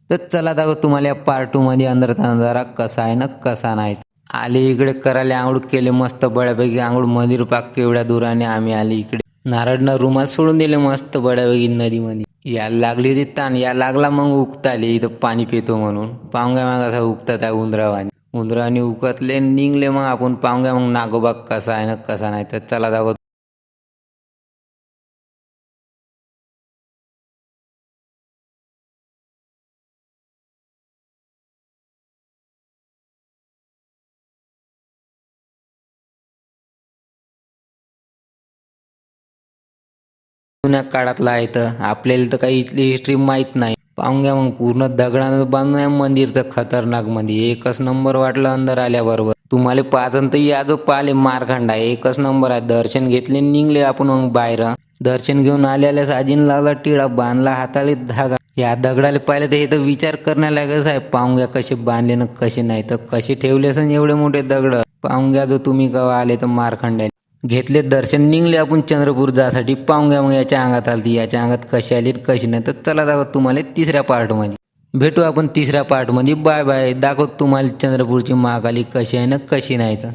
तर चला दाखव तुम्हाला या पार्ट 2 मध्ये अंदरचा नजारा कसा आहे ना कसा नाही. आले इकडे करायला आंघोळ केले मस्त बड्यापैकी आंघोळ मंदिर पाक केवढ्या दुराने आम्ही आले इकडे. नारळनं रुमाल सोडून दिले मस्त बड्यापैकी नदीमध्ये. यायला लागली होती ताण या लागला मग उगता आले इथं पाणी पितो म्हणून. पाहुण्या मग असा उगतात आहे उंदरावानी. उंदरावानी उकतले निघले मग आपण पाहुण्या मग नागोबा कसा आहे ना कसा नाही. तर चला दाखव जुन्या काळातला आहे तर आपल्याला तर काही इथली हिस्ट्री माहीत नाही. पाहून घ्या मग पूर्ण दगडानं बांधून आहे मंदिर तर खतरनाक मध्ये एकच नंबर वाटलं अंदर आल्याबरोबर. तुम्हाला पाचन तर या जो पाहिले मारखंड आहे एकच नंबर आहे. दर्शन घेतले निघले आपण मग बाहेर. दर्शन घेऊन आल्याला साजीन लावला टिळा बांधला हाताले धागा. या दगडाला पाहिले तर हे तर विचार करण्यालागच आहे. पाहून घ्या कसे बांधले ना कसे नाही तर कसे ठेवले असन एवढे मोठे दगड. पाहून घ्या जो तुम्ही केव्हा आले तर मारखंड घेतले दर्शन निघले आपण चंद्रपूर जासाठी. पाहून घ्या मग याच्या अंगात आलती याच्या अंगात कशी आली कशी नाही. तर चला दाखवत तुम्हाला तिसऱ्या पार्टमध्ये. भेटू आपण तिसऱ्या पार्टमध्ये. Bye bye. दाखवत तुम्हाला चंद्रपूरची महाकाली कशी आहे ना कशी नाही तर.